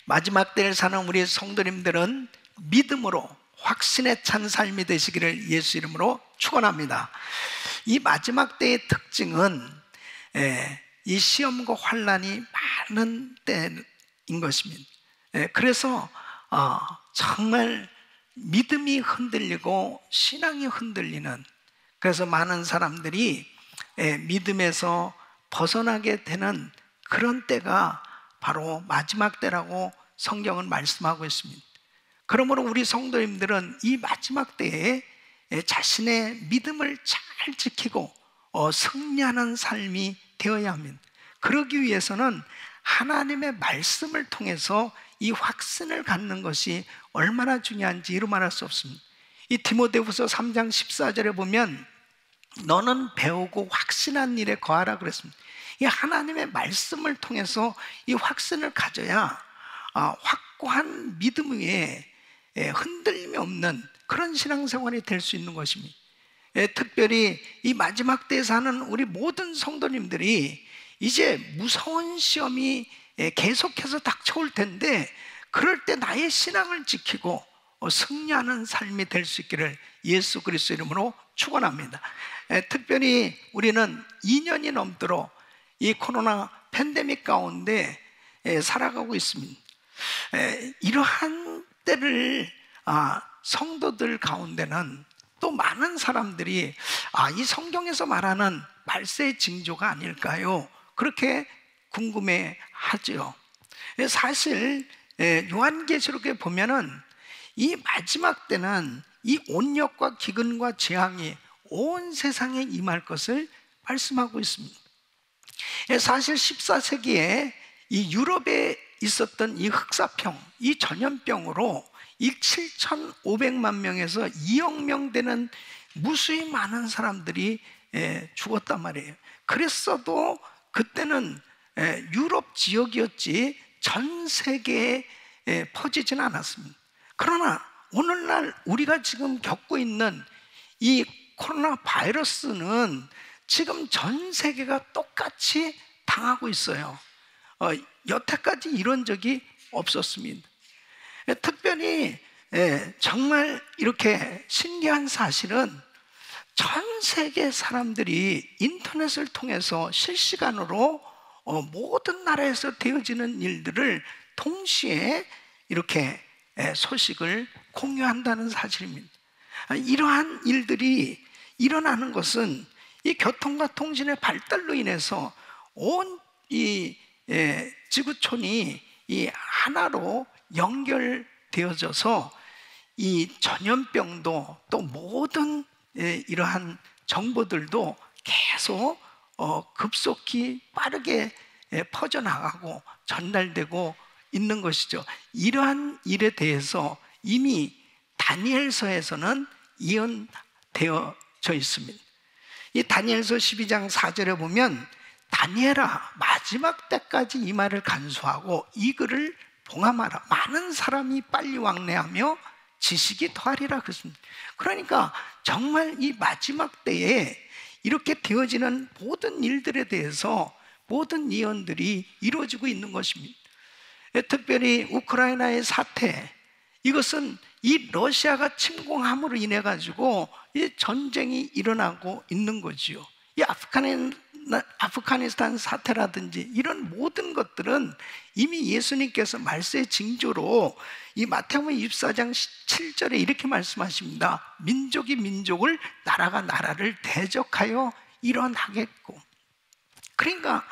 마지막 때를 사는 우리 성도님들은 믿음으로 확신에 찬 삶이 되시기를 예수 이름으로 축원합니다. 이 마지막 때의 특징은 이 시험과 환난이 많은 때인 것입니다. 그래서 정말 믿음이 흔들리고 신앙이 흔들리는, 그래서 많은 사람들이 믿음에서 벗어나게 되는 그런 때가 바로 마지막 때라고 성경은 말씀하고 있습니다. 그러므로 우리 성도님들은 이 마지막 때에 자신의 믿음을 잘 지키고 승리하는 삶이 되어야 합니다. 그러기 위해서는 하나님의 말씀을 통해서 이 확신을 갖는 것이 얼마나 중요한지 이루 말할 수 없습니다. 이 디모데후서 3장 14절에 보면 너는 배우고 확신한 일에 거하라 그랬습니다. 이 하나님의 말씀을 통해서 이 확신을 가져야 확고한 믿음 위에 흔들림이 없는 그런 신앙생활이 될 수 있는 것입니다. 특별히 이 마지막 때에 사는 우리 모든 성도님들이 이제 무서운 시험이 계속해서 닥쳐올 텐데, 그럴 때 나의 신앙을 지키고 승리하는 삶이 될 수 있기를 예수 그리스도 이름으로 축원합니다. 특별히 우리는 2년이 넘도록 이 코로나 팬데믹 가운데 살아가고 있습니다. 이러한 때를 성도들 가운데는 또 많은 사람들이 이 성경에서 말하는 말세의 징조가 아닐까요? 그렇게 궁금해하죠. 사실 요한계시록에 보면은 이 마지막 때는 이 온역과 기근과 재앙이 온 세상에 임할 것을 말씀하고 있습니다. 사실 14세기에 이 유럽에 있었던 이 흑사병, 이 전염병으로 이 7,500만 명에서 2억 명 되는 무수히 많은 사람들이 죽었단 말이에요. 그랬어도 그때는 유럽 지역이었지 전 세계에 퍼지지는 않았습니다. 그러나 오늘날 우리가 지금 겪고 있는 이 코로나 바이러스는 지금 전 세계가 똑같이 당하고 있어요. 여태까지 이런 적이 없었습니다. 특별히 정말 이렇게 신기한 사실은 전 세계 사람들이 인터넷을 통해서 실시간으로 모든 나라에서 되어지는 일들을 동시에 이렇게 소식을 공유한다는 사실입니다. 이러한 일들이 일어나는 것은 이 교통과 통신의 발달로 인해서 온 이 지구촌이 이 하나로 연결되어져서 이 전염병도 또 모든 이러한 정보들도 계속 급속히 빠르게 퍼져나가고 전달되고 있는 것이죠. 이러한 일에 대해서 이미 다니엘서에서는 예언되어져 있습니다. 이 다니엘서 12장 4절에 보면 다니엘아 마지막 때까지 이 말을 간수하고 이 글을 봉함하라. 많은 사람이 빨리 왕래하며 지식이 더하리라 그랬습니다. 그러니까 정말 이 마지막 때에 이렇게 되어지는 모든 일들에 대해서 모든 예언들이 이루어지고 있는 것입니다. 특별히 우크라이나의 사태, 이것은 이 러시아가 침공함으로 인해 가지고 이 전쟁이 일어나고 있는 거지요. 이 아프가니스탄 사태라든지 이런 모든 것들은 이미 예수님께서 말세의 징조로 이 마태복음 24장 7절에 이렇게 말씀하십니다. 민족이 민족을, 나라가 나라를 대적하여 일어나겠고. 그러니까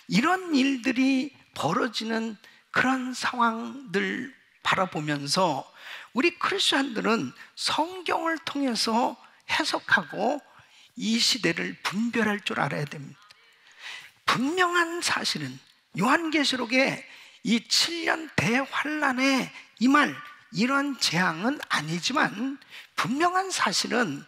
이런 일들이 벌어지는 그런 상황들 바라보면서 우리 크리스천들은 성경을 통해서 해석하고 이 시대를 분별할 줄 알아야 됩니다. 분명한 사실은 요한계시록에 이 7년 대환란에 임할 이런 재앙은 아니지만, 분명한 사실은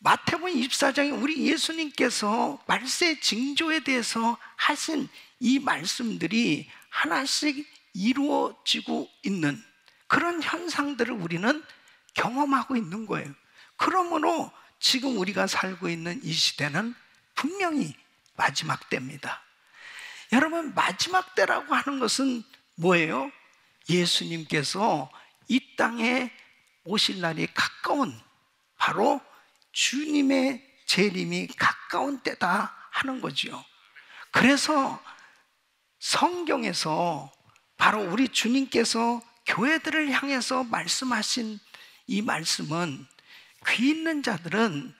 마태복음 24장에 우리 예수님께서 말세의 징조에 대해서 하신 이 말씀들이 하나씩 이루어지고 있는 그런 현상들을 우리는 경험하고 있는 거예요. 그러므로 지금 우리가 살고 있는 이 시대는 분명히 마지막 때입니다. 여러분, 마지막 때라고 하는 것은 뭐예요? 예수님께서 이 땅에 오실 날이 가까운, 바로 주님의 재림이 가까운 때다 하는 거지요. 그래서 성경에서 바로 우리 주님께서 교회들을 향해서 말씀하신 이 말씀은, 귀 있는 자들은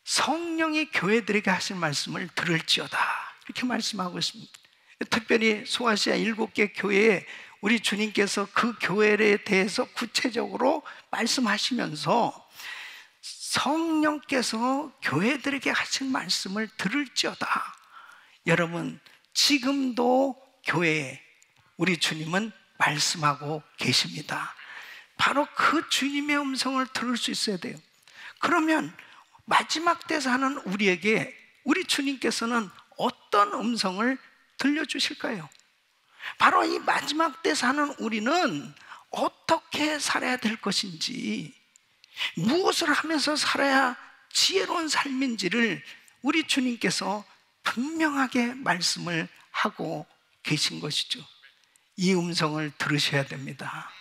성령이 교회들에게 하신 말씀을 들을지어다, 이렇게 말씀하고 있습니다. 특별히 소아시아 7개 교회에 우리 주님께서 그 교회에 대해서 구체적으로 말씀하시면서 성령께서 교회들에게 하신 말씀을 들을지어다. 여러분, 지금도 교회에 우리 주님은 말씀하고 계십니다. 바로 그 주님의 음성을 들을 수 있어야 돼요. 그러면 마지막 때 사는 우리에게 우리 주님께서는 어떤 음성을 들려주실까요? 바로 이 마지막 때 사는 우리는 어떻게 살아야 될 것인지, 무엇을 하면서 살아야 지혜로운 삶인지를 우리 주님께서 분명하게 말씀을 하고 계신 것이죠. 이 음성을 들으셔야 됩니다.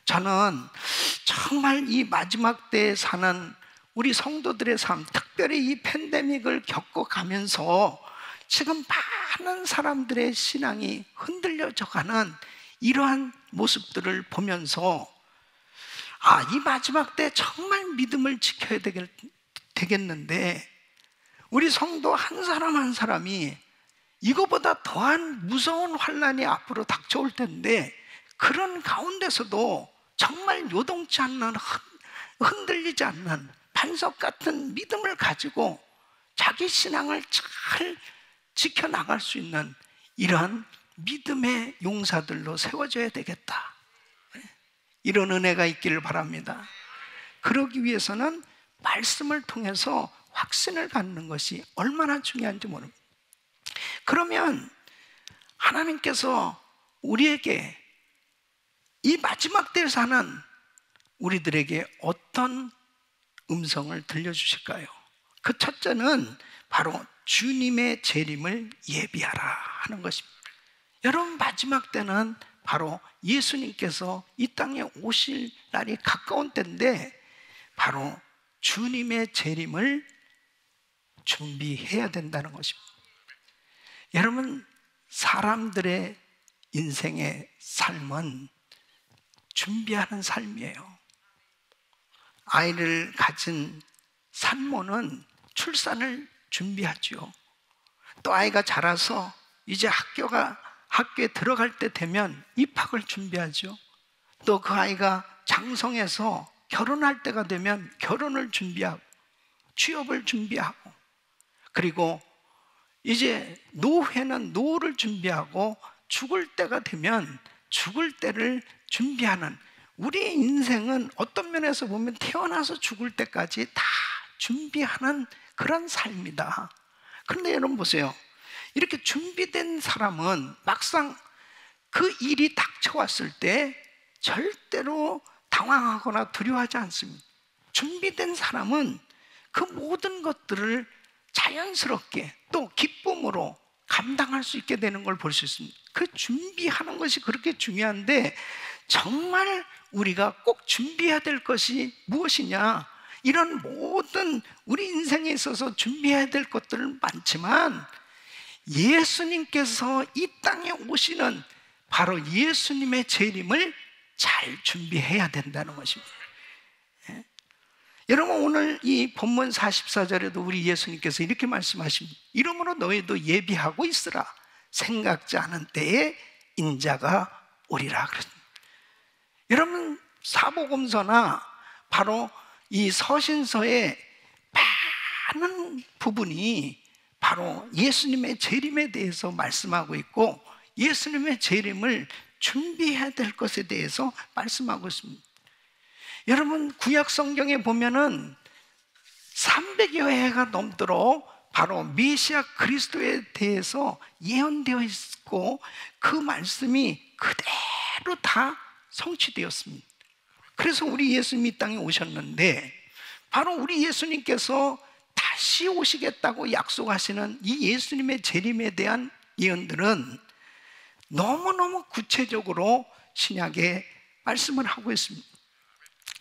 저는 정말 이 마지막 때에 사는 우리 성도들의 삶, 특별히 이 팬데믹을 겪어가면서 지금 많은 사람들의 신앙이 흔들려져 가는 이러한 모습들을 보면서, 이 마지막 때 정말 믿음을 지켜야 되겠는데, 우리 성도 한 사람 한 사람이 이거보다 더한 무서운 환난이 앞으로 닥쳐올 텐데, 그런 가운데서도 정말 요동치 않는, 흔들리지 않는 반석 같은 믿음을 가지고 자기 신앙을 잘 지켜나갈 수 있는 이러한 믿음의 용사들로 세워져야 되겠다, 이런 은혜가 있기를 바랍니다. 그러기 위해서는 말씀을 통해서 확신을 갖는 것이 얼마나 중요한지 모릅니다. 그러면 하나님께서 우리에게 이 마지막 때에 사는 우리들에게 어떤 음성을 들려주실까요? 그 첫째는 바로 주님의 재림을 예비하라 하는 것입니다. 여러분, 마지막 때는 바로 예수님께서 이 땅에 오실 날이 가까운 때인데, 바로 주님의 재림을 준비해야 된다는 것입니다. 여러분, 사람들의 인생의 삶은 준비하는 삶이에요. 아이를 가진 산모는 출산을 준비하죠. 또 아이가 자라서 이제 학교에 들어갈 때 되면 입학을 준비하죠. 또 그 아이가 장성해서 결혼할 때가 되면 결혼을 준비하고 취업을 준비하고, 그리고 이제 노후에는 노후를 준비하고 죽을 때가 되면 죽을 때를 준비하는, 우리의 인생은 어떤 면에서 보면 태어나서 죽을 때까지 다 준비하는 그런 삶이다. 그런데 여러분 보세요. 이렇게 준비된 사람은 막상 그 일이 닥쳐왔을 때 절대로 당황하거나 두려워하지 않습니다. 준비된 사람은 그 모든 것들을 자연스럽게 또 기쁨으로 감당할 수 있게 되는 걸 볼 수 있습니다. 그 준비하는 것이 그렇게 중요한데, 정말 우리가 꼭 준비해야 될 것이 무엇이냐, 이런 모든 우리 인생에 있어서 준비해야 될 것들은 많지만, 예수님께서 이 땅에 오시는 바로 예수님의 재림을 잘 준비해야 된다는 것입니다. 예? 여러분, 오늘 이 본문 44절에도 우리 예수님께서 이렇게 말씀하십니다. 이러므로 너희도 예비하고 있으라. 생각지 않은 때에 인자가 오리라 그랬습니다. 여러분, 사복음서나 바로 이 서신서의 많은 부분이 바로 예수님의 재림에 대해서 말씀하고 있고, 예수님의 재림을 준비해야 될 것에 대해서 말씀하고 있습니다. 여러분, 구약 성경에 보면은 300여 해가 넘도록 바로 메시아 그리스도에 대해서 예언되어 있고, 그 말씀이 그대로 다 성취되었습니다. 그래서 우리 예수님이 이 땅에 오셨는데, 바로 우리 예수님께서 다시 오시겠다고 약속하시는 이 예수님의 재림에 대한 예언들은 너무너무 구체적으로 신약에 말씀을 하고 있습니다.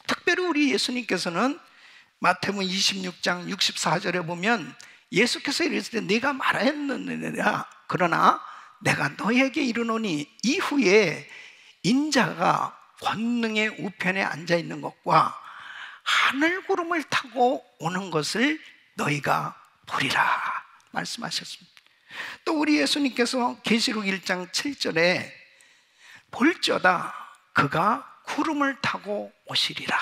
특별히 우리 예수님께서는 마태복음 26장 64절에 보면 예수께서 이르시되 네가 말하였느니라 그러나 내가 너에게 이르노니 이후에 인자가 권능의 우편에 앉아 있는 것과 하늘 구름을 타고 오는 것을 너희가 보리라 말씀하셨습니다. 또 우리 예수님께서 계시록 1장 7절에 볼지어다 그가 구름을 타고 오시리라.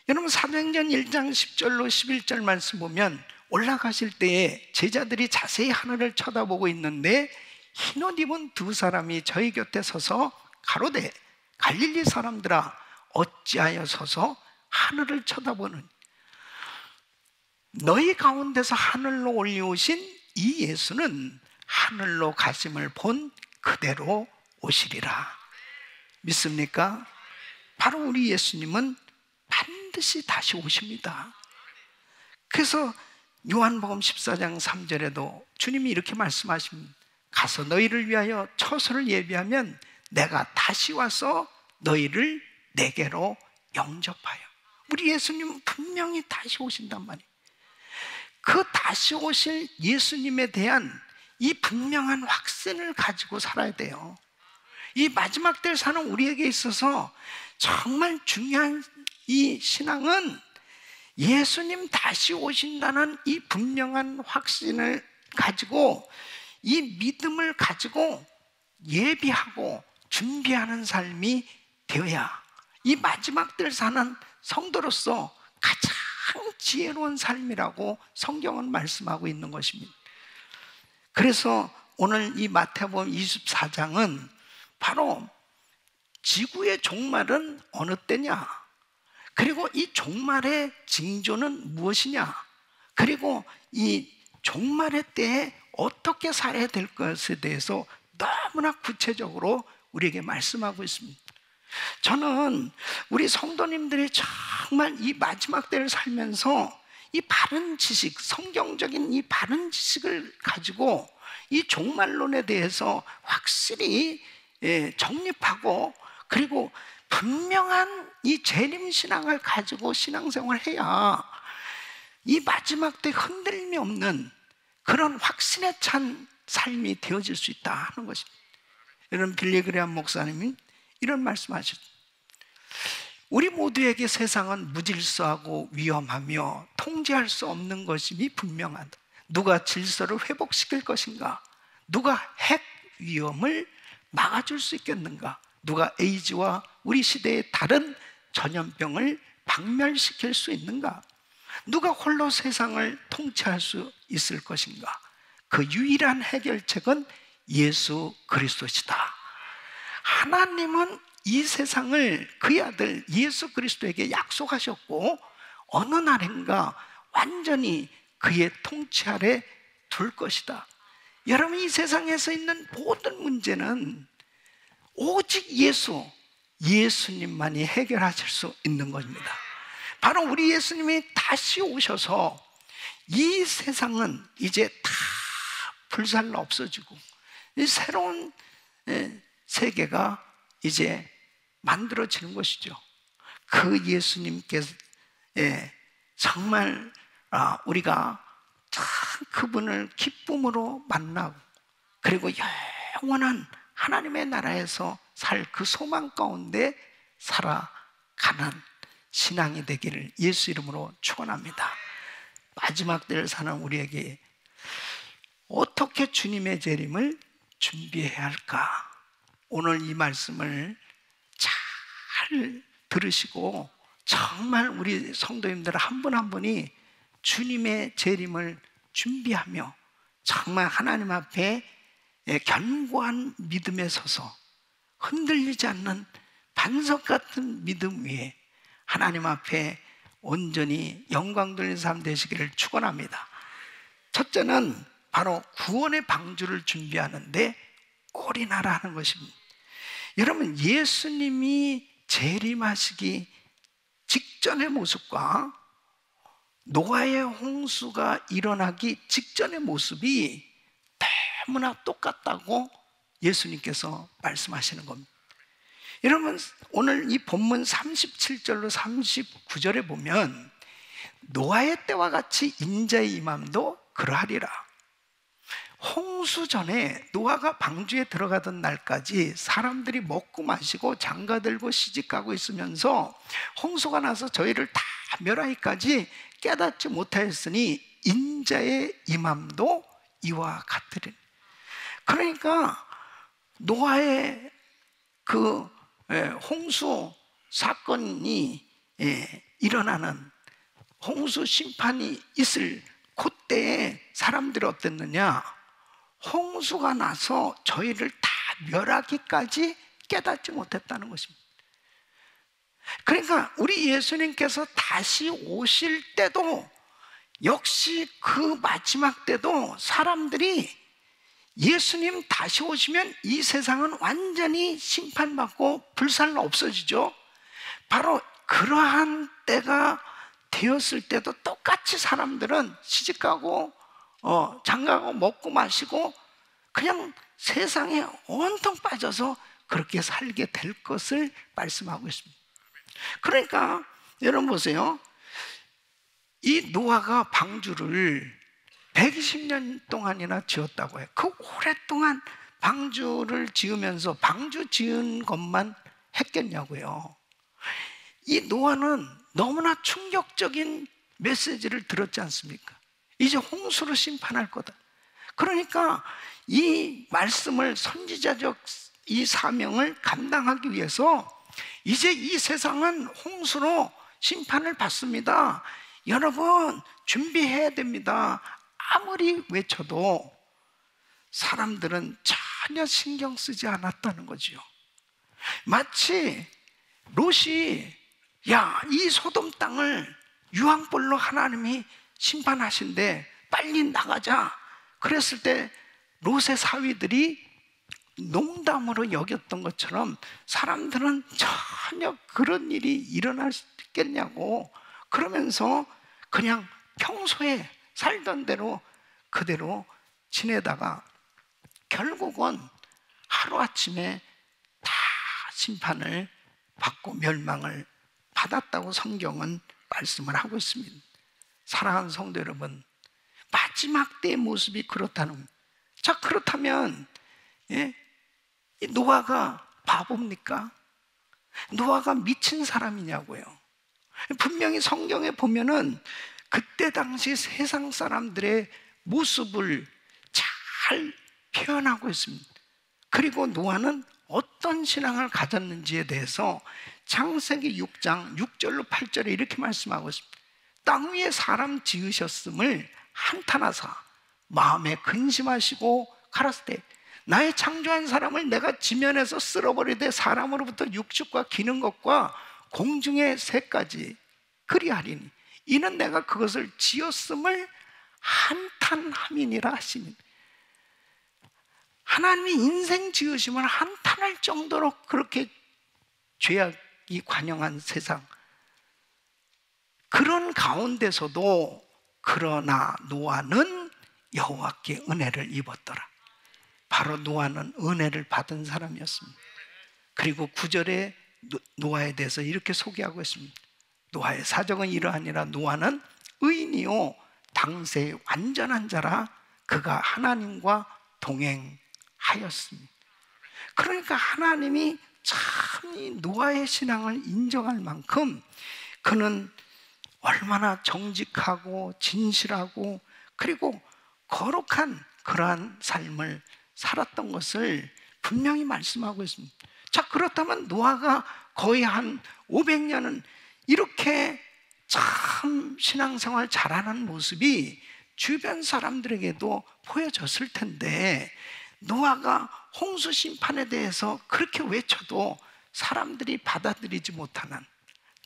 여러분 사도행전 1장 10절로 11절 말씀 보면 올라가실 때에 제자들이 자세히 하늘을 쳐다보고 있는데 흰옷 입은 두 사람이 저희 곁에 서서 가로되 갈릴리 사람들아 어찌하여 서서 하늘을 쳐다보는 너희 가운데서 하늘로 올려오신 이 예수는 하늘로 가심을 본 그대로 오시리라. 믿습니까? 바로 우리 예수님은 반드시 다시 오십니다. 그래서 요한복음 14장 3절에도 주님이 이렇게 말씀하십니다. 가서 너희를 위하여 처소를 예비하면 내가 다시 와서 너희를 내게로 영접하여. 우리 예수님은 분명히 다시 오신단 말이에요. 그 다시 오실 예수님에 대한 이 분명한 확신을 가지고 살아야 돼요. 이 마지막 때를 사는 우리에게 있어서 정말 중요한 이 신앙은 예수님 다시 오신다는 이 분명한 확신을 가지고 이 믿음을 가지고 예비하고 준비하는 삶이 되어야 이 마지막 때를 사는 성도로서 가장 지혜로운 삶이라고 성경은 말씀하고 있는 것입니다. 그래서 오늘 이 마태복음 24장은 바로 지구의 종말은 어느 때냐, 그리고 이 종말의 징조는 무엇이냐, 그리고 이 종말의 때에 어떻게 살아야 될 것에 대해서 너무나 구체적으로 우리에게 말씀하고 있습니다. 저는 우리 성도님들이 정말 이 마지막 때를 살면서 이 바른 지식, 성경적인 이 바른 지식을 가지고 이 종말론에 대해서 확실히 정립하고 그리고 분명한 이 재림신앙을 가지고 신앙생활을 해야 이 마지막 때 흔들림이 없는 그런 확신에 찬 삶이 되어질 수 있다 하는 것입니다. 여러분, 빌리그레암 목사님이 이런 말씀하셨죠. 우리 모두에게 세상은 무질서하고 위험하며 통제할 수 없는 것임이 분명하다. 누가 질서를 회복시킬 것인가? 누가 핵 위험을 막아줄 수 있겠는가? 누가 에이즈와 우리 시대의 다른 전염병을 박멸시킬 수 있는가? 누가 홀로 세상을 통치할 수 있을 것인가? 그 유일한 해결책은 예수 그리스도시다. 하나님은 이 세상을 그의 아들 예수 그리스도에게 약속하셨고 어느 날인가 완전히 그의 통치 아래 둘 것이다. 여러분, 이 세상에서 있는 모든 문제는 오직 예수님만이 해결하실 수 있는 것입니다. 바로 우리 예수님이 다시 오셔서 이 세상은 이제 다 불살라 없어지고 이 새로운 세계가 이제 만들어지는 것이죠. 그 예수님께서 정말 우리가 참 그분을 기쁨으로 만나고 그리고 영원한 하나님의 나라에서 살 그 소망 가운데 살아가는 신앙이 되기를 예수 이름으로 축원합니다. 마지막 때를 사는 우리에게 어떻게 주님의 재림을 준비해야 할까? 오늘 이 말씀을 잘 들으시고 정말 우리 성도님들 한 분 한 분이 주님의 재림을 준비하며 정말 하나님 앞에 견고한 믿음에 서서 흔들리지 않는 반석 같은 믿음 위에 하나님 앞에 온전히 영광 돌리는 삶 되시기를 축원합니다. 첫째는 바로 구원의 방주를 준비하는데 올인하라는 것입니다. 여러분, 예수님이 재림하시기 직전의 모습과 노아의 홍수가 일어나기 직전의 모습이 너무나 똑같다고 예수님께서 말씀하시는 겁니다. 여러분, 오늘 이 본문 37절로 39절에 보면 노아의 때와 같이 인자의 임함도 그러하리라. 홍수 전에 노아가 방주에 들어가던 날까지 사람들이 먹고 마시고 장가들고 시집가고 있으면서 홍수가 나서 저희를 다 멸하기까지 깨닫지 못하였으니 인자의 임함도 이와 같으리라. 그러니까 노아의 그 홍수 사건이 일어나는, 홍수 심판이 있을 그때에 사람들이 어땠느냐? 홍수가 나서 저희를 다 멸하기까지 깨닫지 못했다는 것입니다. 그러니까 우리 예수님께서 다시 오실 때도 역시 그 마지막 때도 사람들이 예수님 다시 오시면 이 세상은 완전히 심판받고 불살로 없어지죠. 바로 그러한 때가 되었을 때도 똑같이 사람들은 시집가고 장가가고 먹고 마시고 그냥 세상에 온통 빠져서 그렇게 살게 될 것을 말씀하고 있습니다. 그러니까 여러분 보세요. 이 노아가 방주를 120년 동안이나 지었다고 해요. 그 오랫동안 방주를 지으면서 방주 지은 것만 했겠냐고요. 이 노아는 너무나 충격적인 메시지를 들었지 않습니까? 이제 홍수로 심판할 거다. 그러니까 이 말씀을, 선지자적 이 사명을 감당하기 위해서 이제 이 세상은 홍수로 심판을 받습니다. 여러분 준비해야 됩니다. 아무리 외쳐도 사람들은 전혀 신경 쓰지 않았다는 거죠. 마치 롯이 이 소돔 땅을 유황불로 하나님이 심판하신대, 빨리 나가자. 그랬을 때 롯의 사위들이 농담으로 여겼던 것처럼 사람들은 전혀 그런 일이 일어날 수 있겠냐고 그러면서 그냥 평소에 살던 대로 그대로 지내다가 결국은 하루아침에 다 심판을 받고 멸망을 받았다고 성경은 말씀을 하고 있습니다. 사랑하는 성도 여러분, 마지막 때의 모습이 그렇다는, 자 그렇다면 이 노아가 바보입니까? 노아가 미친 사람이냐고요. 분명히 성경에 보면은 그때 당시 세상 사람들의 모습을 잘 표현하고 있습니다. 그리고 노아는 어떤 신앙을 가졌는지에 대해서 창세기 6장 6절로 8절에 이렇게 말씀하고 있습니다. 땅 위에 사람 지으셨음을 한탄하사 마음에 근심하시고 가라사대 나의 창조한 사람을 내가 지면에서 쓸어버리되 사람으로부터 육축과 기는 것과 공중의 새까지 그리하리니 이는 내가 그것을 지었음을 한탄함이니라 하시니, 하나님이 인생 지으심을 한탄할 정도로 그렇게 죄악이 관영한 세상, 그런 가운데서도 그러나 노아는 여호와께 은혜를 입었더라. 바로 노아는 은혜를 받은 사람이었습니다. 그리고 9절에 노아에 대해서 이렇게 소개하고 있습니다. 노아의 사정은 이러하니라. 노아는 의인이요 당세의 완전한 자라. 그가 하나님과 동행하였습니다. 그러니까 하나님이 참 이 노아의 신앙을 인정할 만큼 그는 얼마나 정직하고 진실하고 그리고 거룩한 그러한 삶을 살았던 것을 분명히 말씀하고 있습니다. 자, 그렇다면 노아가 거의 한 500년은 이렇게 참 신앙생활 잘하는 모습이 주변 사람들에게도 보여졌을 텐데, 노아가 홍수 심판에 대해서 그렇게 외쳐도 사람들이 받아들이지 못하는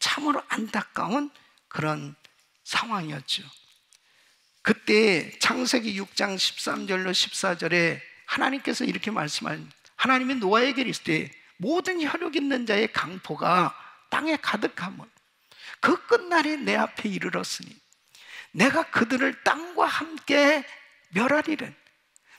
참으로 안타까운 그런 상황이었죠. 그때 창세기 6장 13절로 14절에 하나님께서 이렇게 말씀하십니다. 하나님이 노아에게 이르시되 모든 혈육 있는 자의 강포가 땅에 가득하면 그 끝날이 내 앞에 이르렀으니 내가 그들을 땅과 함께 멸하리라.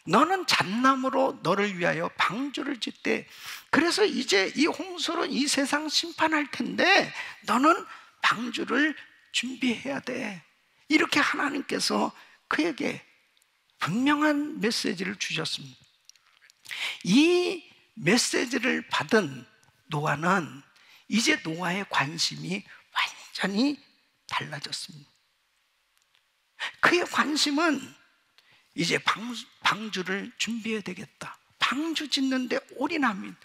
너는 잣나무로 너를 위하여 방주를 짓되, 그래서 이제 이 홍수로 이 세상 심판할 텐데 너는 방주를 준비해야 돼. 이렇게 하나님께서 그에게 분명한 메시지를 주셨습니다. 이 메시지를 받은 노아는 이제 노아의 관심이 완전히 달라졌습니다. 그의 관심은 이제 방주를 준비해야 되겠다. 방주 짓는데 올인합니다.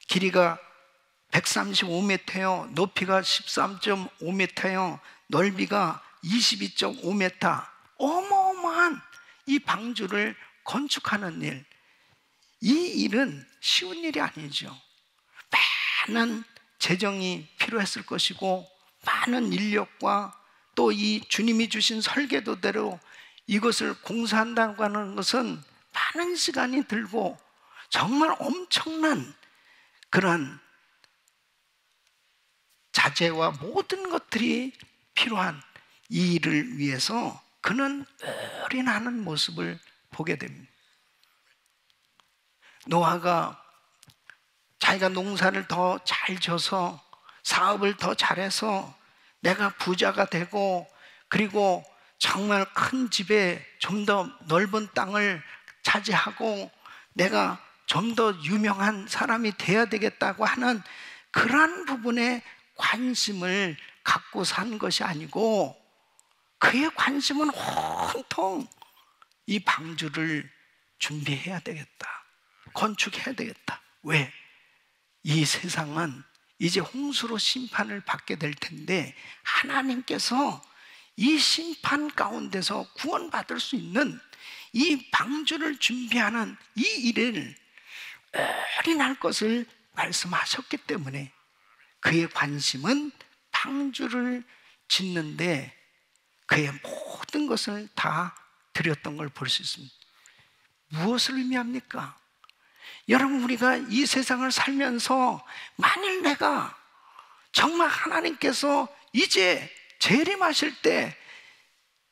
길이가 135m요, 높이가 13.5m요, 넓이가 22.5m. 어마어마한 이 방주를 건축하는 일, 이 일은 쉬운 일이 아니죠. 많은 재정이 필요했을 것이고, 많은 인력과 또 이 주님이 주신 설계도대로 이것을 공사한다고 하는 것은 많은 시간이 들고 정말 엄청난 그러한 자재와 모든 것들이 필요한 이 일을 위해서 그는 올인하는 모습을 보게 됩니다. 노아가 자기가 농사를 더 잘 져서 사업을 더 잘해서 내가 부자가 되고, 그리고 정말 큰 집에 좀 더 넓은 땅을 차지하고 내가 좀 더 유명한 사람이 돼야 되겠다고 하는 그러한 부분에 관심을 갖고 산 것이 아니고, 그의 관심은 온통 이 방주를 준비해야 되겠다, 건축해야 되겠다. 왜? 이 세상은 이제 홍수로 심판을 받게 될 텐데 하나님께서 이 심판 가운데서 구원받을 수 있는 이 방주를 준비하는 이 일을 올인할 것을 말씀하셨기 때문에 그의 관심은 방주를 짓는데 그의 모든 것을 다 드렸던 걸 볼 수 있습니다. 무엇을 의미합니까? 여러분, 우리가 이 세상을 살면서 만일 내가 정말 하나님께서 이제 재림하실 때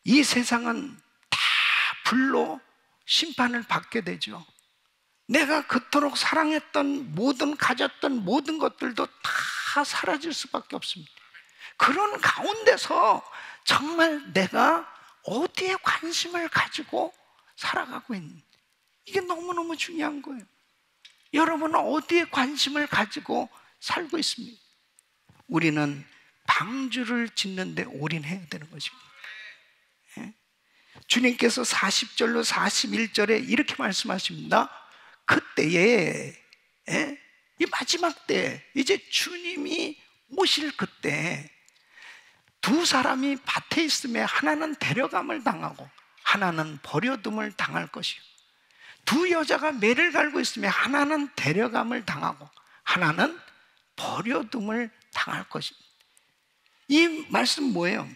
이 세상은 다 불로 심판을 받게 되죠. 내가 그토록 사랑했던 모든, 가졌던 모든 것들도 다 사라질 수밖에 없습니다. 그런 가운데서 정말 내가 어디에 관심을 가지고 살아가고 있는, 이게 너무너무 중요한 거예요. 여러분은 어디에 관심을 가지고 살고 있습니까? 우리는 방주를 짓는 데 올인해야 되는 것입니다. 주님께서 40절로 41절에 이렇게 말씀하십니다. 그때에, 이 마지막 때, 이제 주님이 오실 그때 두 사람이 밭에 있음에 하나는 데려감을 당하고 하나는 버려둠을 당할 것이요, 두 여자가 매를 갈고 있으면 하나는 데려감을 당하고 하나는 버려둠을 당할 것입니다. 이 말씀 뭐예요?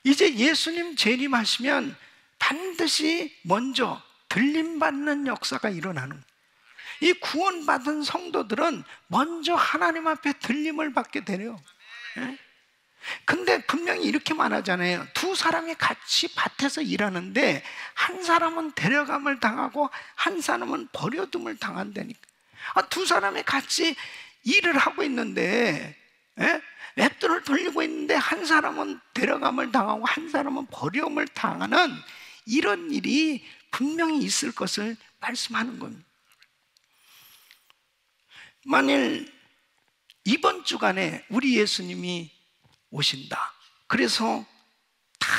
이제 예수님 재림하시면 반드시 먼저 들림받는 역사가 일어나는 거예요. 이 구원받은 성도들은 먼저 하나님 앞에 들림을 받게 되네요. 근데 분명히 이렇게 말하잖아요. 두 사람이 같이 밭에서 일하는데 한 사람은 데려감을 당하고 한 사람은 버려둠을 당한다니까. 두 사람이 같이 일을 하고 있는데, 맷돌을 돌리고 있는데 한 사람은 데려감을 당하고 한 사람은 버려움을 당하는 이런 일이 분명히 있을 것을 말씀하는 겁니다. 만일 이번 주간에 우리 예수님이 오신다, 그래서 다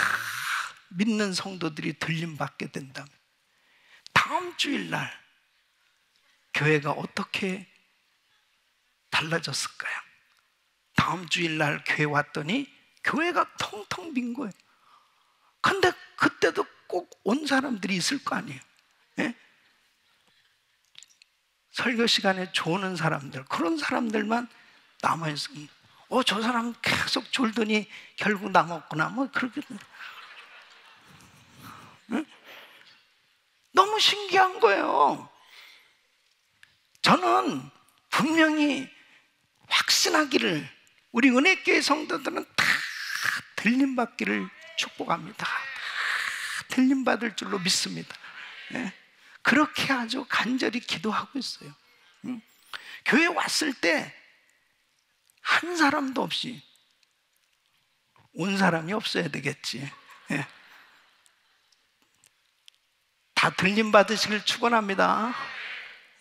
믿는 성도들이 들림받게 된다면 다음 주일날 교회가 어떻게 달라졌을까요? 다음 주일날 교회 왔더니 교회가 텅텅 빈 거예요. 근데 그때도 꼭 온 사람들이 있을 거 아니에요. 설교 시간에 조는 사람들, 그런 사람들만 남아있습니다. 저 사람 계속 졸더니 결국 남았구나, 뭐 그렇게. 너무 신기한 거예요. 저는 분명히 확신하기를, 우리 은혜교회 성도들은 다 들림받기를 축복합니다. 다 들림받을 줄로 믿습니다. 그렇게 아주 간절히 기도하고 있어요. 교회 왔을 때 한 사람도 없이, 온 사람이 없어야 되겠지. 예. 다 들림 받으시길 축원합니다.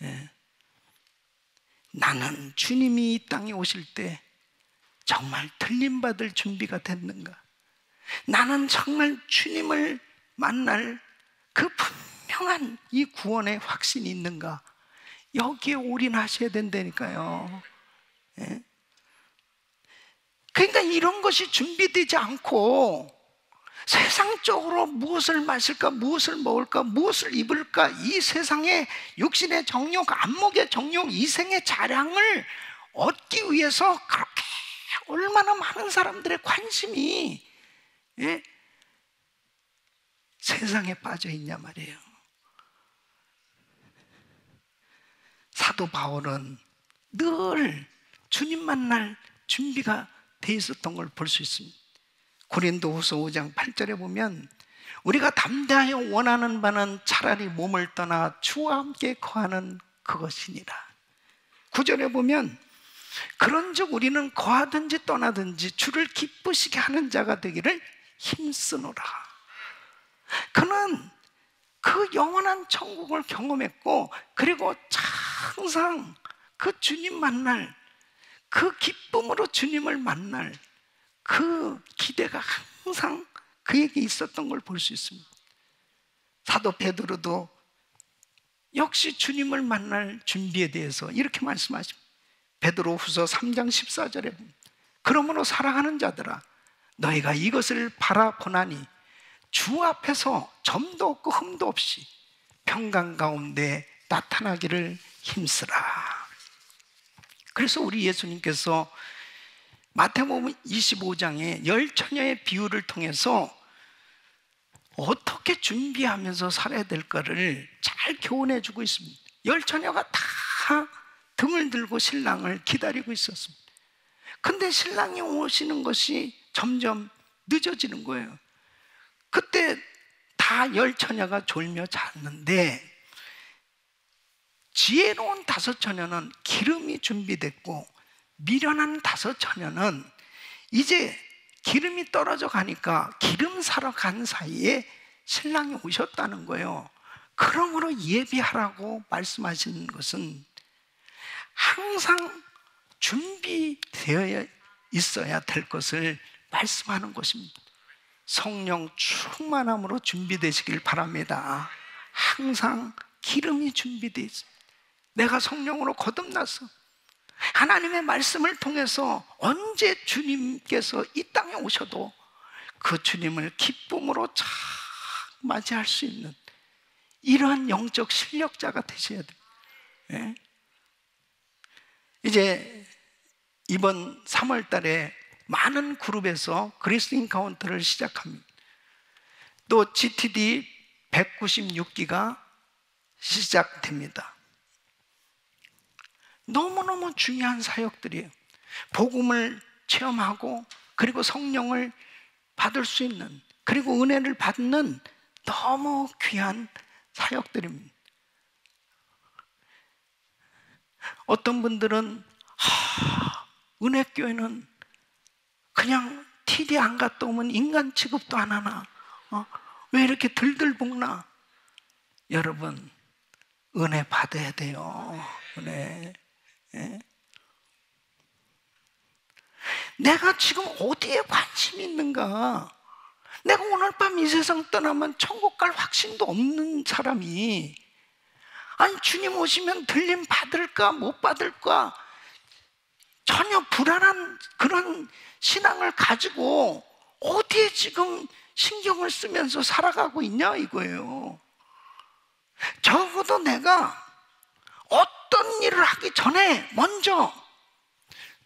예. 나는 주님이 이 땅에 오실 때 정말 들림 받을 준비가 됐는가? 나는 정말 주님을 만날 그 분명한 이 구원의 확신이 있는가? 여기에 올인하셔야 된다니까요. 예? 그러니까 이런 것이 준비되지 않고 세상적으로 무엇을 마실까, 무엇을 먹을까, 무엇을 입을까, 이 세상의 육신의 정욕, 안목의 정욕, 이생의 자랑을 얻기 위해서 그렇게 얼마나 많은 사람들의 관심이, 예? 세상에 빠져 있냐 말이에요. 사도 바울은 늘 주님 만날 준비가 돼 있었던 걸 볼 수 있습니다. 고린도후서 5장 8절에 보면 우리가 담대하여 원하는 바는 차라리 몸을 떠나 주와 함께 거하는 그것이니라. 9절에 보면 그런즉 우리는 거하든지 떠나든지 주를 기쁘시게 하는 자가 되기를 힘쓰노라. 그는 그 영원한 천국을 경험했고, 그리고 항상 그 주님 만날, 그 기쁨으로 주님을 만날 그 기대가 항상 그에게 있었던 걸 볼 수 있습니다. 사도 베드로도 역시 주님을 만날 준비에 대해서 이렇게 말씀하십니다. 베드로 후서 3장 14절에 보면 그러므로 사랑하는 자들아, 너희가 이것을 바라보나니 주 앞에서 점도 없고 흠도 없이 평강 가운데 나타나기를 힘쓰라. 그래서 우리 예수님께서 마태복음 25장에 열 처녀의 비유를 통해서 어떻게 준비하면서 살아야 될까를 잘 교훈해 주고 있습니다. 열 처녀가 다 등을 들고 신랑을 기다리고 있었습니다. 근데 신랑이 오시는 것이 점점 늦어지는 거예요. 그때 다 열 처녀가 졸며 잤는데 지혜로운 다섯 처녀는 기름이 준비됐고, 미련한 다섯 처녀는 이제 기름이 떨어져 가니까 기름 사러 간 사이에 신랑이 오셨다는 거예요. 그러므로 예비하라고 말씀하시는 것은 항상 준비되어 있어야 될 것을 말씀하는 것입니다. 성령 충만함으로 준비되시길 바랍니다. 항상 기름이 준비되어 있습니다. 내가 성령으로 거듭났어. 하나님의 말씀을 통해서 언제 주님께서 이 땅에 오셔도 그 주님을 기쁨으로 잘 맞이할 수 있는 이러한 영적 실력자가 되셔야 돼요. 예? 이제 이번 3월 달에 많은 그룹에서 그리스 인카운터를 시작합니다. 또 GTD 196기가 시작됩니다. 너무너무 중요한 사역들이에요. 복음을 체험하고 그리고 성령을 받을 수 있는, 그리고 은혜를 받는 너무 귀한 사역들입니다. 어떤 분들은 은혜교회는 그냥 TD 안 갔다 오면 인간 취급도 안 하나? 왜 이렇게 들들 볶나? 여러분, 은혜 받아야 돼요. 은혜. 예? 내가 지금 어디에 관심이 있는가? 내가 오늘 밤 이 세상 떠나면 천국 갈 확신도 없는 사람이, 아니 주님 오시면 들림 받을까 못 받을까 전혀 불안한 그런 신앙을 가지고 어디에 지금 신경을 쓰면서 살아가고 있냐 이거예요. 적어도 내가 어떤 일을 하기 전에 먼저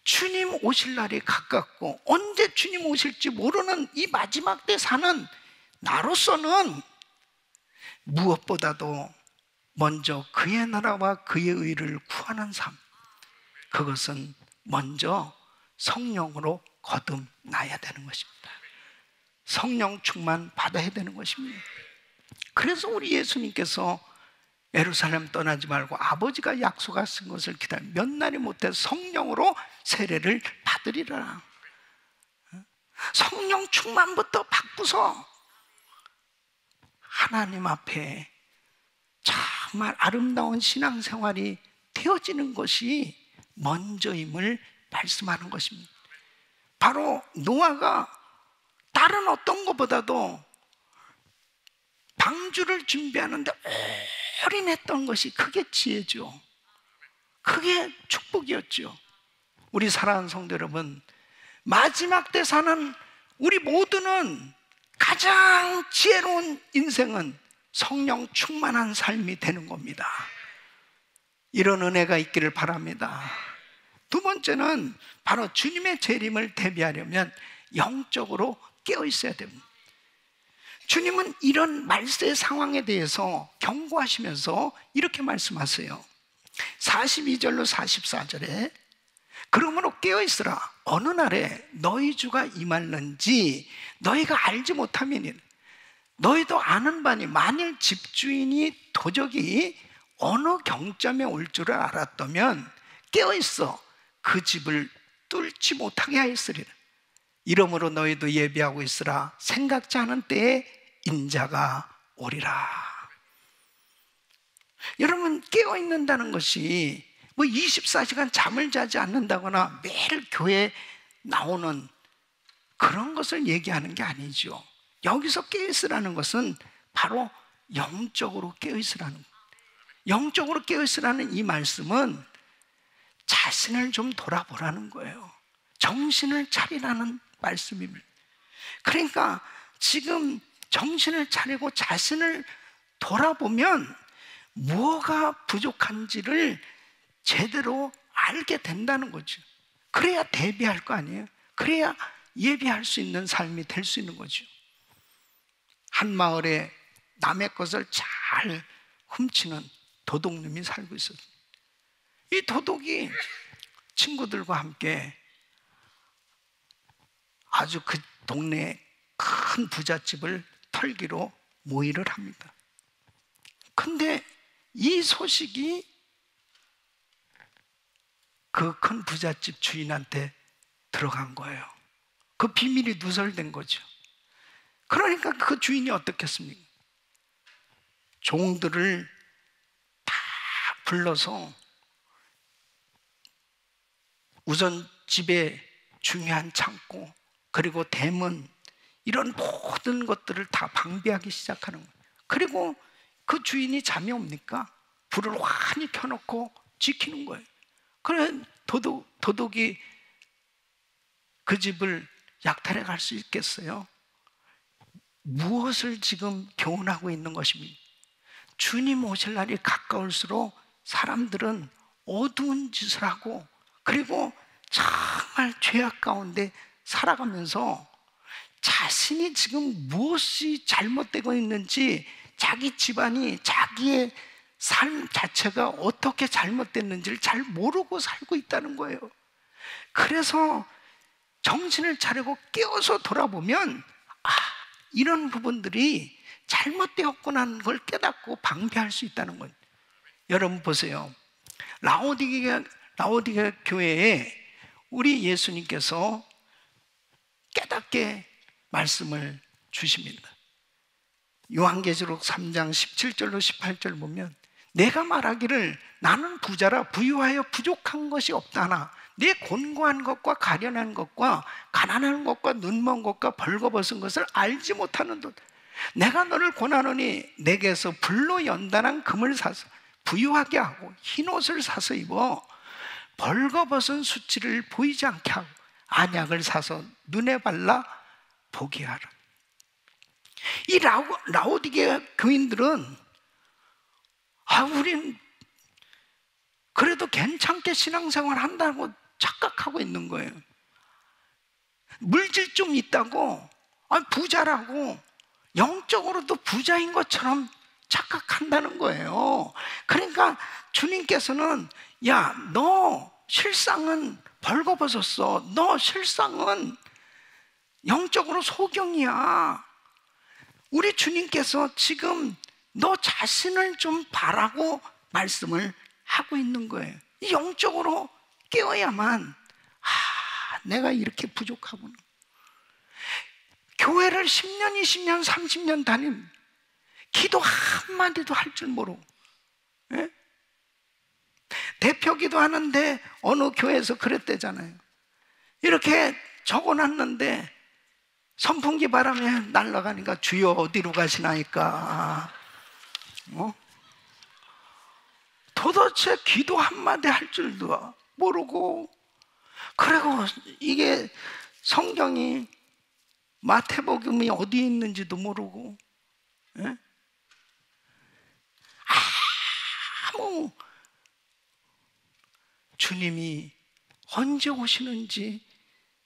주님 오실 날이 가깝고 언제 주님 오실지 모르는 이 마지막 때 사는 나로서는 무엇보다도 먼저 그의 나라와 그의 의를 구하는 삶, 그것은 먼저 성령으로 거듭나야 되는 것입니다. 성령 충만 받아야 되는 것입니다. 그래서 우리 예수님께서 예루살렘 떠나지 말고 아버지가 약속하신 것을 기다려 몇 날이 못해 성령으로 세례를 받으리라. 성령 충만부터 바꾸서 하나님 앞에 정말 아름다운 신앙생활이 되어지는 것이 먼저임을 말씀하는 것입니다. 바로 노아가 다른 어떤 것보다도 방주를 준비하는데 올인했던 것이 그게 지혜죠. 그게 축복이었죠. 우리 사랑하는 성도 여러분, 마지막 때 사는 우리 모두는 가장 지혜로운 인생은 성령 충만한 삶이 되는 겁니다. 이런 은혜가 있기를 바랍니다. 두 번째는 바로 주님의 재림을 대비하려면 영적으로 깨어 있어야 됩니다. 주님은 이런 말세의 상황에 대해서 경고하시면서 이렇게 말씀하세요. 42절로 44절에 그러므로 깨어있으라. 어느 날에 너희 주가 임할는지 너희가 알지 못하면이라. 너희도 아는 바니 만일 집주인이 도적이 어느 경점에 올 줄을 알았다면 깨어있어 그 집을 뚫지 못하게 하였으리라. 이러므로 너희도 예비하고 있으라. 생각지 않은 때에 인자가 오리라. 여러분, 깨어있는다는 것이 뭐 24시간 잠을 자지 않는다거나 매일 교회에 나오는 그런 것을 얘기하는 게 아니죠. 여기서 깨어있으라는 것은 바로 영적으로 깨어있으라는 거예요. 영적으로 깨어있으라는 이 말씀은 자신을 좀 돌아보라는 거예요. 정신을 차리라는 말씀입니다. 그러니까 지금 정신을 차리고 자신을 돌아보면 뭐가 부족한지를 제대로 알게 된다는 거죠. 그래야 대비할 거 아니에요. 그래야 예비할 수 있는 삶이 될 수 있는 거죠. 한 마을에 남의 것을 잘 훔치는 도둑놈이 살고 있었어요. 이 도둑이 친구들과 함께 아주 그 동네에 큰 부잣집을 털기로 모의를 합니다. 근데 이 소식이 그 큰 부잣집 주인한테 들어간 거예요. 그 비밀이 누설된 거죠. 그러니까 그 주인이 어떻겠습니까? 종들을 다 불러서 우선 집에 중요한 창고 그리고 대문 이런 모든 것들을 다 방비하기 시작하는 거예요. 그리고 그 주인이 잠이 옵니까? 불을 환히 켜놓고 지키는 거예요. 그래 도둑이 그 집을 약탈해 갈 수 있겠어요? 무엇을 지금 교훈하고 있는 것입니까? 주님 오실 날이 가까울수록 사람들은 어두운 짓을 하고 그리고 정말 죄악 가운데 살아가면서 자신이 지금 무엇이 잘못되고 있는지 자기 집안이 자기의 삶 자체가 어떻게 잘못됐는지를 잘 모르고 살고 있다는 거예요. 그래서 정신을 차리고 깨어서 돌아보면 이런 부분들이 잘못되었구나 하는 걸 깨닫고 방비할 수 있다는 거예요. 여러분 보세요. 라오디게아 교회에 우리 예수님께서 깨닫게 말씀을 주십니다. 요한계시록 3장 17절로 18절 보면 내가 말하기를 나는 부자라 부유하여 부족한 것이 없다나 내 곤고한 것과 가련한 것과 가난한 것과 눈먼 것과 벌거벗은 것을 알지 못하는도다. 내가 너를 권하노니 내게서 불로 연단한 금을 사서 부유하게 하고 흰옷을 사서 입어 벌거벗은 수치를 보이지 않게 하고 안약을 사서 눈에 발라 보게 하라. 이 라오디게아 교인들은 우린 그래도 괜찮게 신앙생활 한다고 착각하고 있는 거예요. 물질 좀 있다고 부자라고 영적으로도 부자인 것처럼 착각한다는 거예요. 그러니까 주님께서는 야, 너 실상은 벌거벗었어. 너 실상은 영적으로 소경이야. 우리 주님께서 지금 너 자신을 좀 바라고 말씀을 하고 있는 거예요. 영적으로 깨어야만 내가 이렇게 부족하구나. 교회를 10년, 20년, 30년 다닌 기도 한마디도 할 줄 모르고, 예? 대표 기도하는데 어느 교회에서 그랬대잖아요. 이렇게 적어놨는데 선풍기 바람에 날아가니까 주여 어디로 가시나이까. 도대체 기도 한마디 할 줄도 모르고, 그리고 이게 성경이 마태복음이 어디 있는지도 모르고, 예? 아무 주님이 언제 오시는지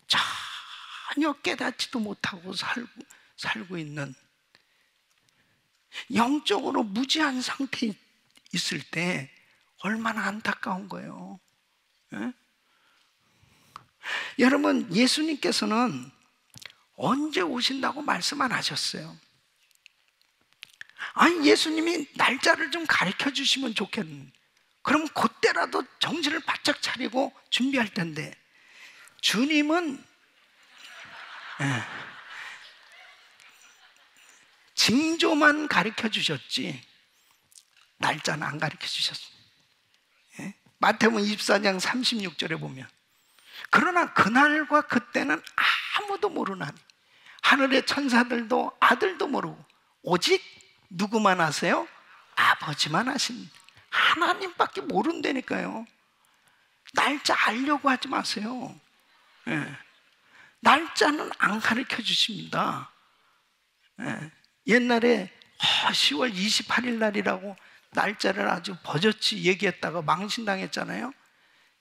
전혀 깨닫지도 못하고 살고 있는, 영적으로 무지한 상태에 있을 때 얼마나 안타까운 거예요. 예? 여러분, 예수님께서는 언제 오신다고 말씀 안 하셨어요. 아니, 예수님이 날짜를 좀 가르쳐 주시면 좋겠는데, 그럼 그때라도 정신을 바짝 차리고 준비할 텐데, 주님은 징조만 가르쳐 주셨지 날짜는 안 가르쳐 주셨습니다. 마태복음 24장 36절에 보면, 그러나 그날과 그때는 아무도 모르나니 하늘의 천사들도 아들도 모르고 오직 누구만 아세요? 아버지만 아십니다. 하나님밖에 모른다니까요. 날짜 알려고 하지 마세요. 날짜는 안 가르쳐 주십니다. 옛날에 10월 28일 날이라고 날짜를 아주 버젓이 얘기했다가 망신당했잖아요.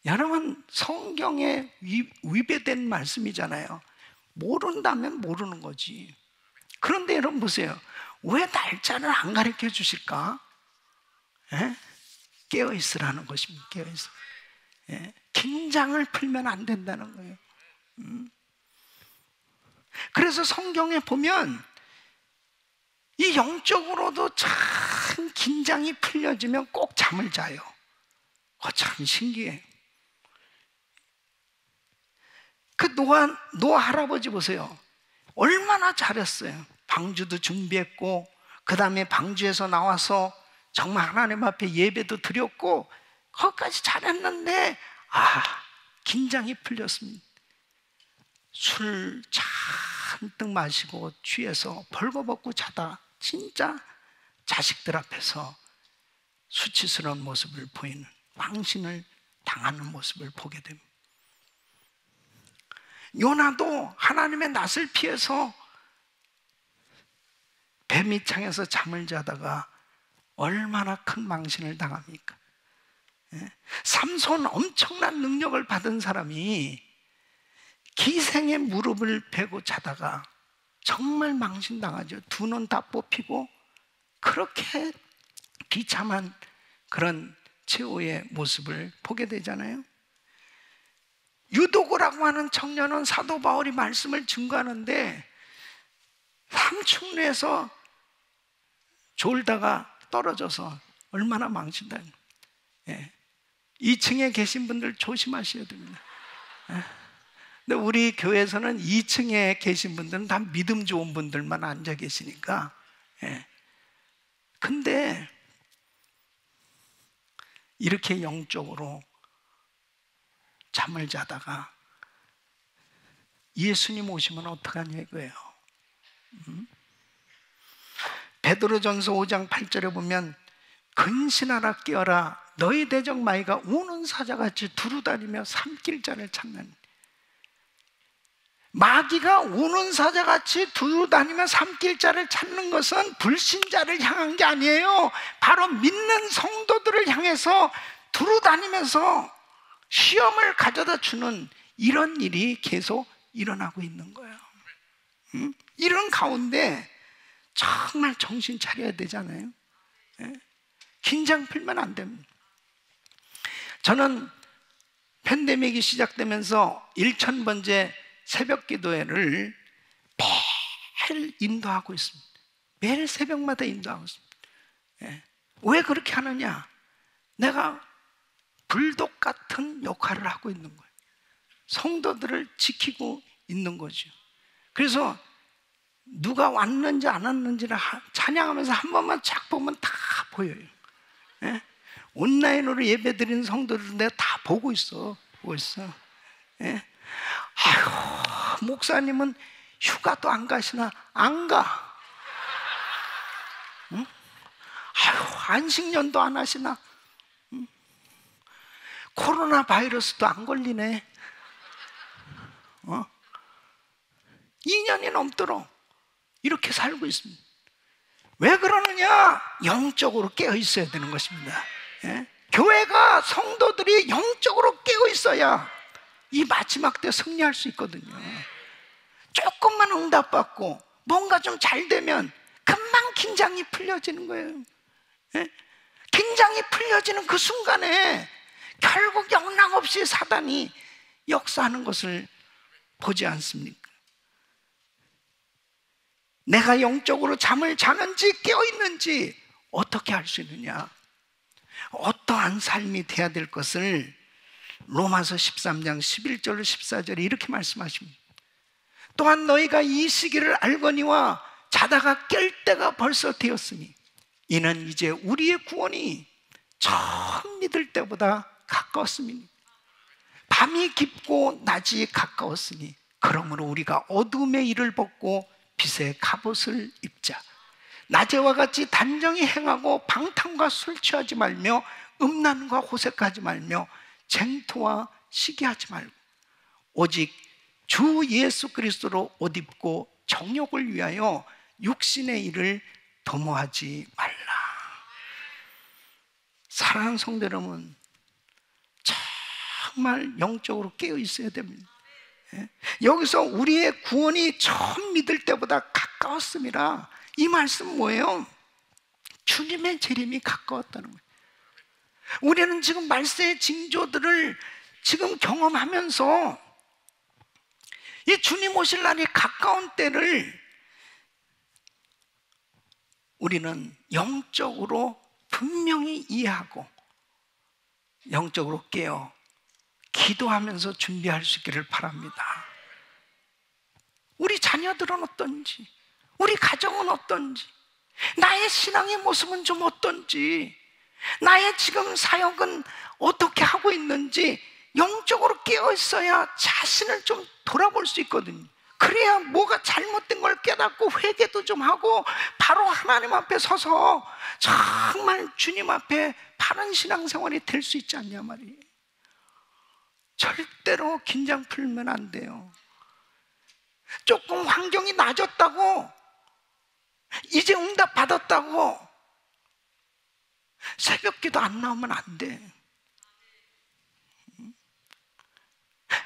여러분, 성경에 위배된 말씀이잖아요. 모른다면 모르는 거지. 그런데 여러분 보세요. 왜 날짜를 안 가르쳐 주실까? 깨어 있으라는 것입니다. 깨어 있어. 긴장을 풀면 안 된다는 거예요. 그래서 성경에 보면 이 영적으로도 참 긴장이 풀려지면 꼭 잠을 자요. 그거 참 신기해요. 그 노아 할아버지 보세요. 얼마나 잘했어요. 방주도 준비했고, 그 다음에 방주에서 나와서 정말 하나님 앞에 예배도 드렸고, 거기까지 잘했는데 긴장이 풀렸습니다. 술 잔뜩 마시고 취해서 벌거벗고 자다 진짜 자식들 앞에서 수치스러운 모습을 보이는, 망신을 당하는 모습을 보게 됩니다. 요나도 하나님의 낯을 피해서 뱀이창에서 잠을 자다가 얼마나 큰 망신을 당합니까? 삼손, 엄청난 능력을 받은 사람이 기생의 무릎을 베고 자다가 정말 망신당하죠. 두 눈 다 뽑히고, 그렇게 비참한 그런 최후의 모습을 보게 되잖아요. 유도고라고 하는 청년은 사도 바울이 말씀을 증거하는데 삼층루에서 졸다가 떨어져서 얼마나 망신당해요. 2층에 계신 분들 조심하셔야 됩니다. 근데 우리 교회에서는 2층에 계신 분들은 다 믿음 좋은 분들만 앉아 계시니까. 근데 이렇게 영적으로 잠을 자다가 예수님 오시면 어떡하냐 이거예요. 베드로전서 5장 8절에 보면, 근신하라 깨어라, 너희 대적 마귀가 우는 사자같이 두루다니며 삼킬자를 찾는. 마귀가 우는 사자같이 두루다니며 삼킬자를 찾는 것은 불신자를 향한 게 아니에요. 바로 믿는 성도들을 향해서 두루다니면서 시험을 가져다 주는 이런 일이 계속 일어나고 있는 거예요. 이런 가운데 정말 정신 차려야 되잖아요. 긴장 풀면 안 됩니다. 저는 팬데믹이 시작되면서 1000번째 새벽 기도회를 매일 인도하고 있습니다. 매일 새벽마다 인도하고 있습니다. 예. 왜 그렇게 하느냐? 내가 불독 같은 역할을 하고 있는 거예요. 성도들을 지키고 있는 거죠. 그래서 누가 왔는지 안 왔는지를 찬양하면서 한 번만 쫙 보면 다 보여요. 예? 온라인으로 예배 드리는 성도들은 내가 다 보고 있어. 예? 아이고, 목사님은 휴가도 안 가시나? 안 가. 응? 아이고, 안식년도 안 하시나? 응? 코로나 바이러스도 안 걸리네. 2년이 넘도록 이렇게 살고 있습니다. 왜 그러느냐? 영적으로 깨어 있어야 되는 것입니다. 예? 교회가, 성도들이 영적으로 깨어 있어야 이 마지막 때 승리할 수 있거든요. 조금만 응답받고 뭔가 좀 잘 되면 금방 긴장이 풀려지는 거예요. 예? 긴장이 풀려지는 그 순간에 결국 영락없이 사단이 역사하는 것을 보지 않습니까? 내가 영적으로 잠을 자는지 깨어있는지 어떻게 알 수 있느냐? 어떠한 삶이 돼야 될 것을 로마서 13장 11절로 14절에 이렇게 말씀하십니다. 또한 너희가 이 시기를 알거니와 자다가 깰 때가 벌써 되었으니 이는 이제 우리의 구원이 처음 믿을 때보다 가까웠음이니 밤이 깊고 낮이 가까웠으니 그러므로 우리가 어둠의 일을 벗고 빛의 갑옷을 입자. 낮에와 같이 단정히 행하고 방탕과 술 취하지 말며 음란과 호색하지 말며 쟁토와 시기하지 말고 오직 주 예수 그리스도로 옷 입고 정욕을 위하여 육신의 일을 도모하지 말라. 사랑하는 성도 여러분, 정말 영적으로 깨어 있어야 됩니다. 여기서 우리의 구원이 처음 믿을 때보다 가까웠음이라, 이 말씀 뭐예요? 주님의 재림이 가까웠다는 거예요. 우리는 지금 말세의 징조들을 지금 경험하면서 이 주님 오실 날이 가까운 때를 우리는 영적으로 분명히 이해하고 영적으로 깨어 기도하면서 준비할 수 있기를 바랍니다. 우리 자녀들은 어떤지, 우리 가정은 어떤지, 나의 신앙의 모습은 좀 어떤지, 나의 지금 사역은 어떻게 하고 있는지 영적으로 깨어 있어야 자신을 좀 돌아볼 수 있거든요. 그래야 뭐가 잘못된 걸 깨닫고 회개도 좀 하고 바로 하나님 앞에 서서 정말 주님 앞에 바른 신앙생활이 될 수 있지 않냐 말이에요. 절대로 긴장 풀면 안 돼요. 조금 환경이 나아졌다고, 이제 응답 받았다고 새벽기도 안 나오면 안 돼.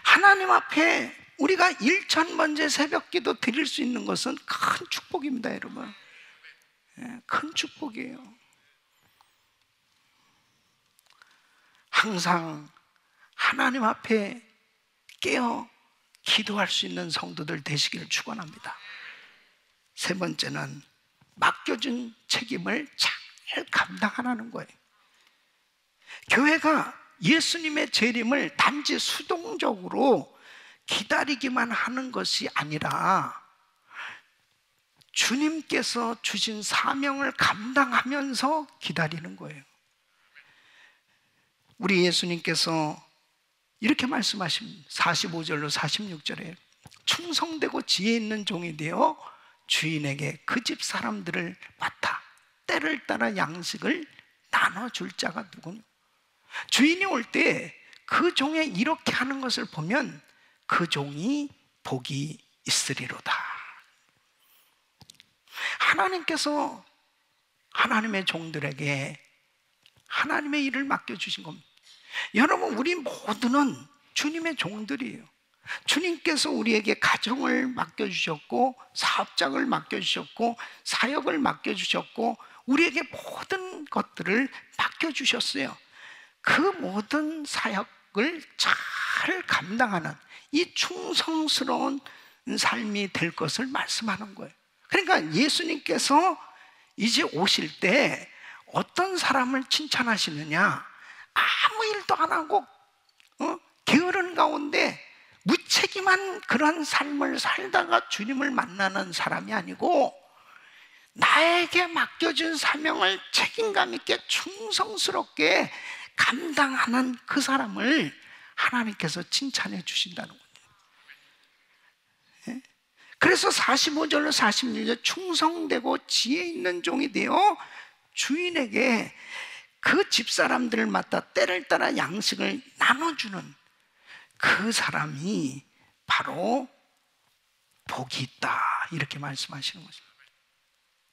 하나님 앞에 우리가 1000번째 새벽기도 드릴 수 있는 것은 큰 축복입니다, 여러분. 큰 축복이에요. 항상 하나님 앞에 깨어 기도할 수 있는 성도들 되시기를 축원합니다. 세 번째는 맡겨준 책임을 잘 감당하라는 거예요. 교회가 예수님의 재림을 단지 수동적으로 기다리기만 하는 것이 아니라 주님께서 주신 사명을 감당하면서 기다리는 거예요. 우리 예수님께서 이렇게 말씀하십니다. 45절로 46절에 충성되고 지혜 있는 종이 되어 주인에게 그 집 사람들을 맡아 때를 따라 양식을 나눠줄 자가 누구냐. 주인이 올 때 그 종의 이렇게 하는 것을 보면 그 종이 복이 있으리로다. 하나님께서 하나님의 종들에게 하나님의 일을 맡겨주신 겁니다. 여러분, 우리 모두는 주님의 종들이에요. 주님께서 우리에게 가정을 맡겨주셨고 사업장을 맡겨주셨고 사역을 맡겨주셨고 우리에게 모든 것들을 맡겨주셨어요. 그 모든 사역을 잘 감당하는 이 충성스러운 삶이 될 것을 말씀하는 거예요. 그러니까 예수님께서 이제 오실 때 어떤 사람을 칭찬하시느냐? 아무 일도 안 하고 게으른 가운데 무책임한 그런 삶을 살다가 주님을 만나는 사람이 아니고, 나에게 맡겨진 사명을 책임감 있게 충성스럽게 감당하는 그 사람을 하나님께서 칭찬해 주신다는 거예요. 그래서 45절로 46절, 충성되고 지혜 있는 종이 되어 주인에게 그 집사람들을 맡아 때를 따라 양식을 나눠주는 그 사람이 바로 복이 있다, 이렇게 말씀하시는 거죠.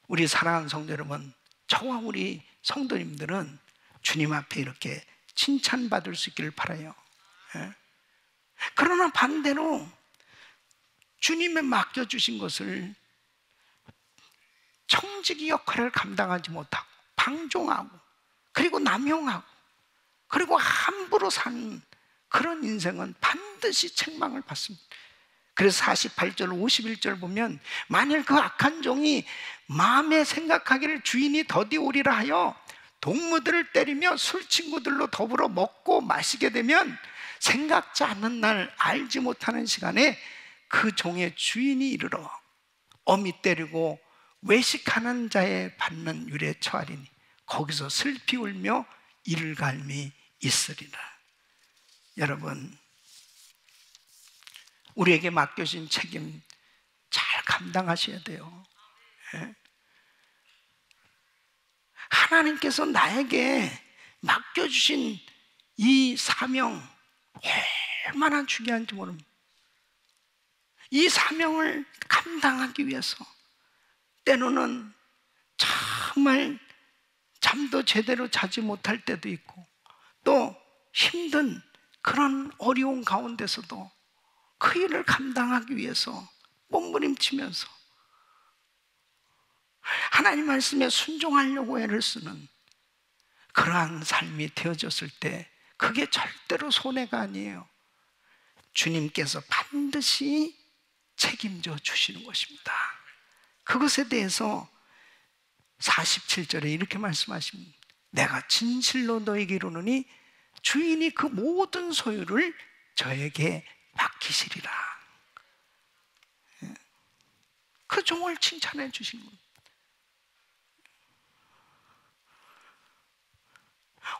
우리 사랑하는 성도 여러분, 저와 우리 성도님들은 주님 앞에 이렇게 칭찬받을 수 있기를 바라요. 그러나 반대로 주님에 맡겨주신 것을 청지기 역할을 감당하지 못하고 방종하고 그리고 남용하고 그리고 함부로 사는 그런 인생은 반드시 책망을 받습니다. 그래서 48절 51절 보면, 만일 그 악한 종이 마음에 생각하기를 주인이 더디 오리라 하여 동무들을 때리며 술 친구들로 더불어 먹고 마시게 되면, 생각지 않는 날 알지 못하는 시간에 그 종의 주인이 이르러 엄히 때리고 외식하는 자에 받는 율에 처하리니 거기서 슬피 울며 일갈미 있으리라. 여러분, 우리에게 맡겨진 책임 잘 감당하셔야 돼요. 하나님께서 나에게 맡겨주신 이 사명 얼마나 중요한지 모릅니다. 이 사명을 감당하기 위해서 때로는 정말 잠도 제대로 자지 못할 때도 있고, 또 힘든 그런 어려운 가운데서도 그 일을 감당하기 위해서 몸부림치면서 하나님 말씀에 순종하려고 애를 쓰는 그러한 삶이 되어졌을 때 그게 절대로 손해가 아니에요. 주님께서 반드시 책임져 주시는 것입니다. 그것에 대해서 47절에 이렇게 말씀하십니다. 내가 진실로 너에게 이르노니 주인이 그 모든 소유를 저에게 맡기시리라. 그 종을 칭찬해 주시는 겁니다.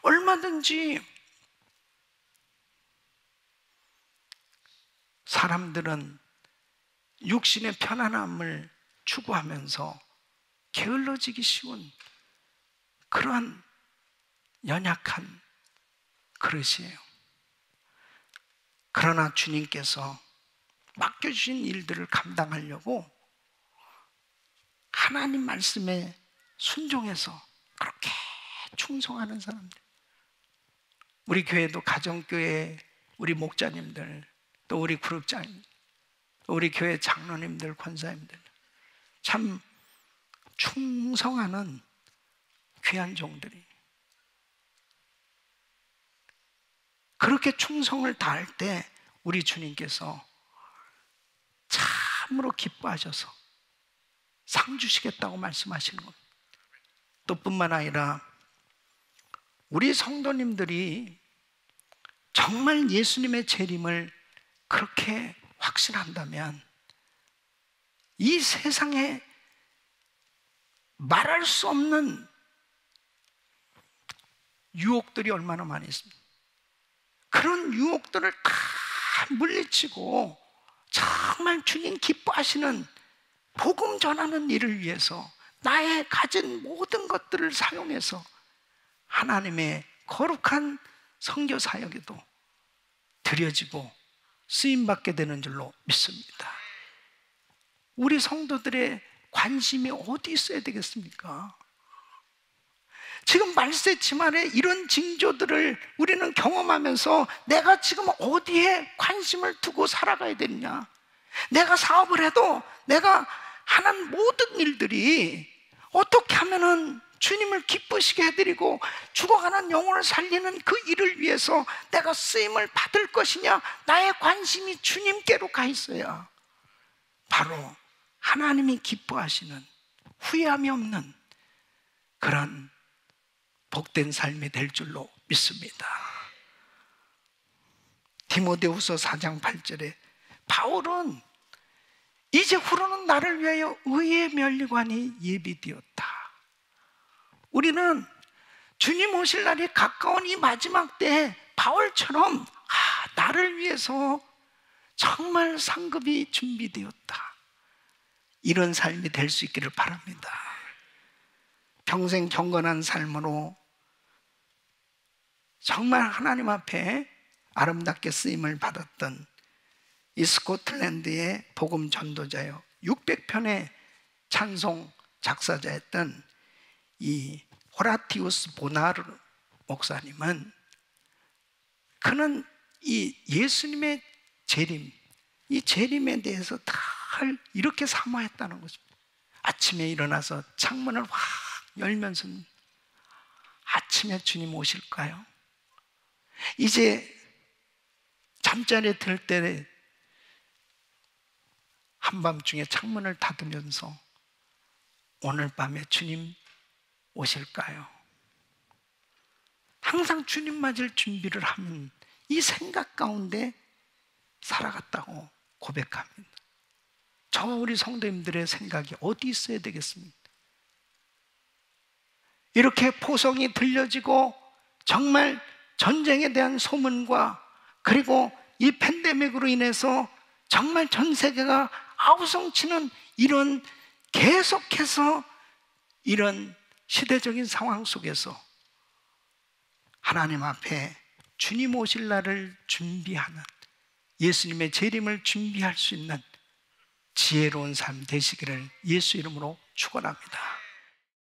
얼마든지 사람들은 육신의 편안함을 추구하면서 게을러지기 쉬운 그러한 연약한 그릇이에요. 그러나 주님께서 맡겨주신 일들을 감당하려고 하나님 말씀에 순종해서 그렇게 충성하는 사람들, 우리 교회도 가정교회 우리 목자님들, 또 우리 그룹장님, 또 우리 교회 장로님들, 권사님들, 참 충성하는 귀한 종들이 그렇게 충성을 다할 때 우리 주님께서 참으로 기뻐하셔서 상 주시겠다고 말씀하시는 겁니다. 또 뿐만 아니라 우리 성도님들이 정말 예수님의 재림을 그렇게 확신한다면 이 세상에 말할 수 없는 유혹들이 얼마나 많이 있습니다. 그런 유혹들을 다 물리치고 정말 주님 기뻐하시는 복음 전하는 일을 위해서 나의 가진 모든 것들을 사용해서 하나님의 거룩한 선교 사역에도 드려지고 쓰임받게 되는 줄로 믿습니다. 우리 성도들의 관심이 어디 있어야 되겠습니까? 지금 말세 지말에 이런 징조들을 우리는 경험하면서 내가 지금 어디에 관심을 두고 살아가야 되느냐? 내가 사업을 해도 내가 하는 모든 일들이 어떻게 하면은 주님을 기쁘시게 해드리고 죽어가는 영혼을 살리는 그 일을 위해서 내가 쓰임을 받을 것이냐? 나의 관심이 주님께로 가 있어야 바로 하나님이 기뻐하시는 후회함이 없는 그런 복된 삶이 될 줄로 믿습니다. 디모데후서 4장 8절에 바울은 이제후로는 나를 위하여 의의 면류관이 예비되었다. 우리는 주님 오실 날이 가까운 이 마지막 때에 바울처럼 나를 위해서 정말 상급이 준비되었다, 이런 삶이 될 수 있기를 바랍니다. 평생 경건한 삶으로 정말 하나님 앞에 아름답게 쓰임을 받았던 이 스코틀랜드의 복음 전도자요 600편의 찬송 작사자였던 이 호라티우스 보나르 목사님은, 그는 이 예수님의 재림, 이 재림에 대해서 다 이렇게 사모했다는 것입니다. 아침에 일어나서 창문을 확 열면서 아침에 주님 오실까요? 이제 잠자리에 들 때 한밤중에 창문을 닫으면서 오늘 밤에 주님 오실까요? 항상 주님 맞을 준비를 하면 이 생각 가운데 살아갔다고 고백합니다. 저 우리 성도님들의 생각이 어디 있어야 되겠습니까? 이렇게 포성이 들려지고 정말 전쟁에 대한 소문과 그리고 이 팬데믹으로 인해서 정말 전 세계가 아우성치는 이런, 계속해서 이런 시대적인 상황 속에서 하나님 앞에 주님 오실 날을 준비하는, 예수님의 재림을 준비할 수 있는 지혜로운 삶 되시기를 예수 이름으로 축원합니다.